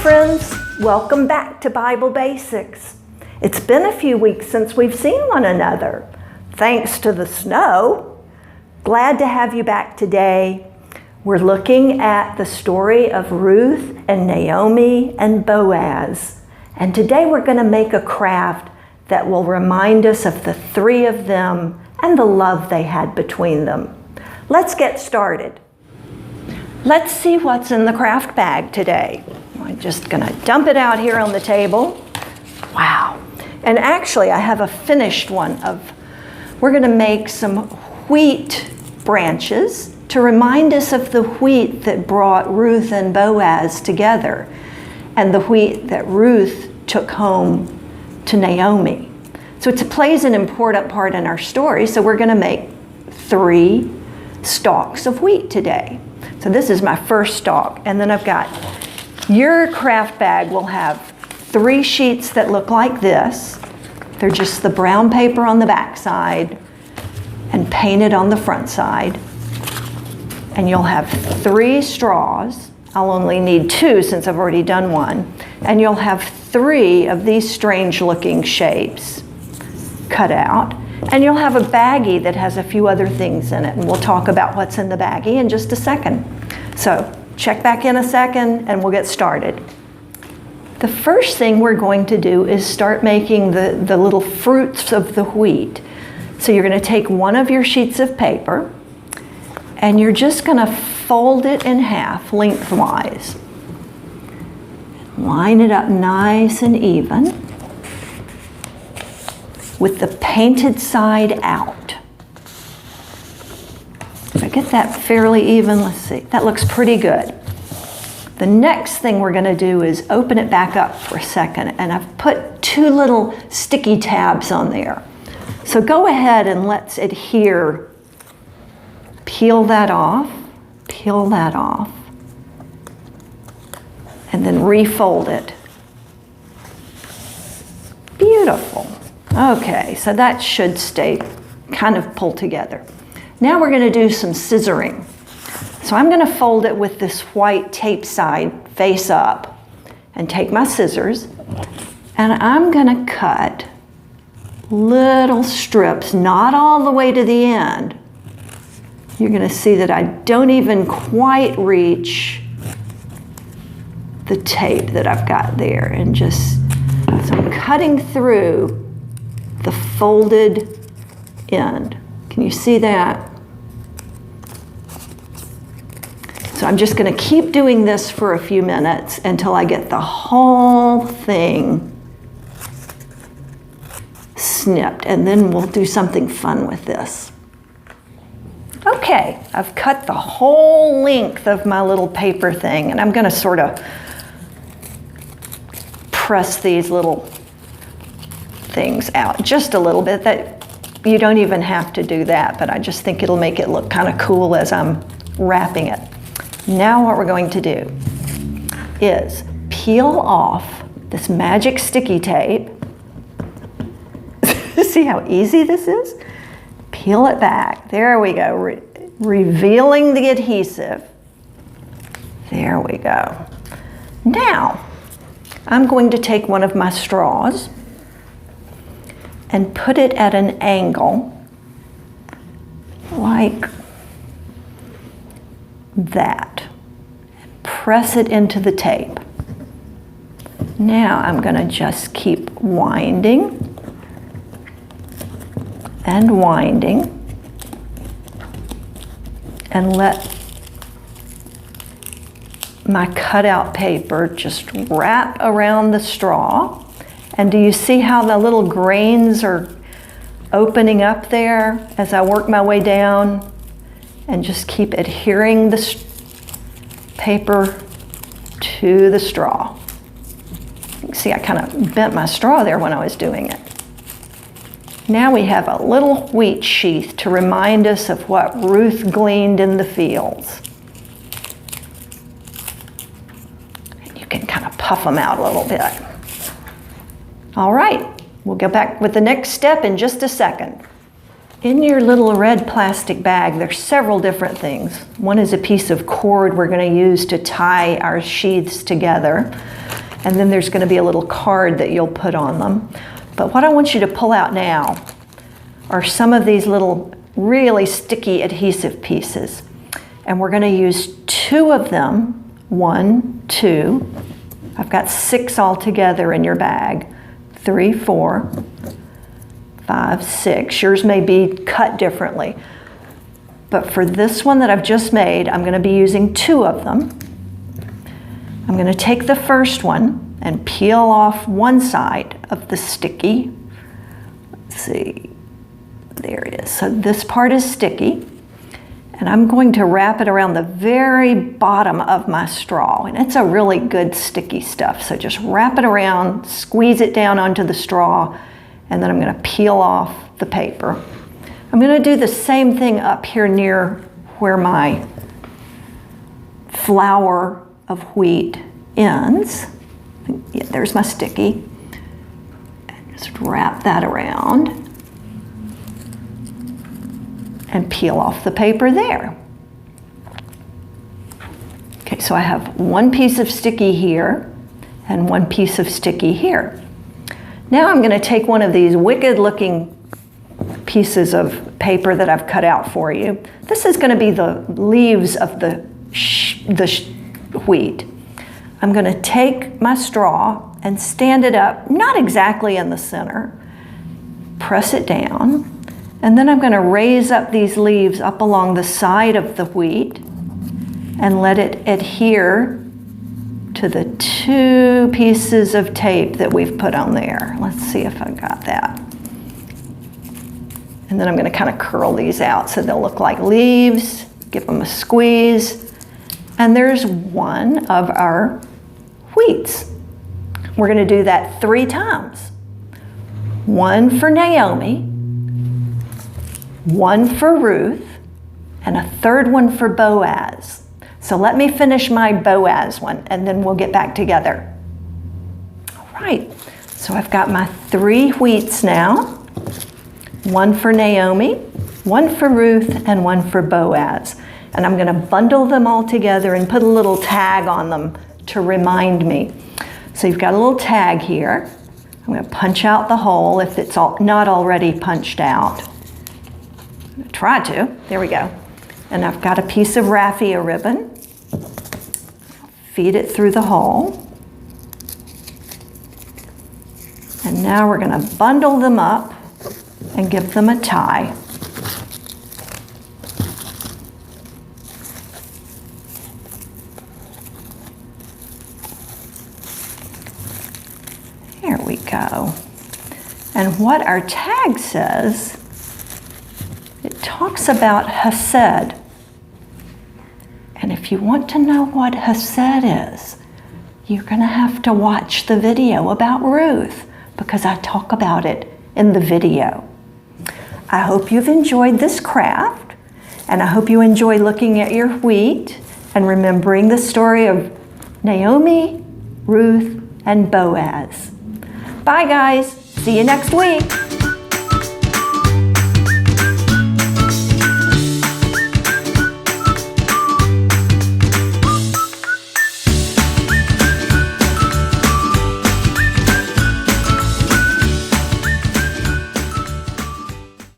friends. Welcome back to Bible Basics. It's been a few weeks since we've seen one another, thanks to the snow. Glad to have you back today. We're looking at the story of Ruth and Naomi and Boaz. And today we're going to make a craft that will remind us of the three of them and the love they had between them. Let's get started. Let's see what's in the craft bag today. I'm just going to dump it out here on the table. Wow. And actually, I have a finished one we're going to make some wheat branches to remind us of the wheat that brought Ruth and Boaz together and the wheat that Ruth took home to Naomi. So it plays an important part in our story. So we're going to make 3 stalks of wheat today. So this is my first stalk, and then I've got, your craft bag will have 3 sheets that look like this. They're just the brown paper on the back side and painted on the front side. And you'll have 3 straws. I'll only need 2 since I've already done one. And you'll have 3 of these strange looking shapes cut out. And you'll have a baggie that has a few other things in it, and we'll talk about what's in the baggie in just a second. So check back in a second and we'll get started. The first thing we're going to do is start making the little fruits of the wheat. So you're going to take one of your sheets of paper and you're just going to fold it in half lengthwise. Line it up nice and even, with the painted side out. If I get that fairly even, let's see, that looks pretty good. The next thing we're gonna do is open it back up for a second, and I've put 2 little sticky tabs on there. So go ahead and let's adhere. Peel that off, and then refold it. Beautiful. Okay, so that should stay kind of pulled together. Now we're going to do some scissoring. So I'm going to fold it with this white tape side face up and take my scissors, and I'm going to cut little strips, not all the way to the end. You're going to see that I don't even quite reach the tape that I've got there, and just, so I'm cutting through the folded end. Can you see that? So I'm just going to keep doing this for a few minutes until I get the whole thing snipped, and then we'll do something fun with this. Okay, I've cut the whole length of my little paper thing, and I'm going to sort of press these little things out just a little bit. That you don't even have to do that, but I just think it'll make it look kind of cool as I'm wrapping it. Now what we're going to do is peel off this magic sticky tape. See how easy this is? Peel it back. There we go. Revealing the adhesive. There we go. Now I'm going to take one of my straws and put it at an angle like that. Press it into the tape. Now I'm going to just keep winding and winding and let my cutout paper just wrap around the straw. And do you see how the little grains are opening up there as I work my way down? And just keep adhering the paper to the straw. You can see I kind of bent my straw there when I was doing it. Now we have a little wheat sheath to remind us of what Ruth gleaned in the fields. You can kind of puff them out a little bit. All right, we'll go back with the next step in just a second. In your little red plastic bag, there's several different things. One is a piece of cord we're going to use to tie our sheaths together. And then there's going to be a little card that you'll put on them. But what I want you to pull out now are some of these little really sticky adhesive pieces. And we're going to use 2 of them. 1, 2. I've got 6 altogether in your bag. 3, 4, 5, 6. Yours may be cut differently. But for this one that I've just made, I'm going to be using 2 of them. I'm going to take the first one and peel off one side of the sticky. Let's see. There it is. So this part is sticky. And I'm going to wrap it around the very bottom of my straw. And it's a really good sticky stuff. So just wrap it around, squeeze it down onto the straw, and then I'm going to peel off the paper. I'm going to do the same thing up here near where my flour of wheat ends. Yeah, there's my sticky. And just wrap that around and peel off the paper there. Okay, so I have 1 piece of sticky here and 1 piece of sticky here. Now I'm going to take one of these wicked looking pieces of paper that I've cut out for you. This is going to be the leaves of the wheat. I'm going to take my straw and stand it up, not exactly in the center, press it down, and then I'm going to raise up these leaves up along the side of the wheat and let it adhere to the 2 pieces of tape that we've put on there. Let's see if I got that. And then I'm going to kind of curl these out so they'll look like leaves, give them a squeeze. And there's one of our wheats. We're going to do that 3 times. 1 for Naomi, 1 for Ruth, and a 3rd one for Boaz. So let me finish my Boaz one, and then we'll get back together. All right, so I've got my 3 wheats now. 1 for Naomi, 1 for Ruth, and 1 for Boaz. And I'm going to bundle them all together and put a little tag on them to remind me. So you've got a little tag here. I'm going to punch out the hole if it's not already punched out. I'm going to try to. There we go. And I've got a piece of raffia ribbon. Feed it through the hole. And now we're going to bundle them up and give them a tie. There we go. And what our tag says, it talks about Hesed. And if you want to know what Hesed is, you're going to have to watch the video about Ruth, because I talk about it in the video. I hope you've enjoyed this craft, and I hope you enjoy looking at your wheat and remembering the story of Naomi, Ruth, and Boaz. Bye guys, see you next week.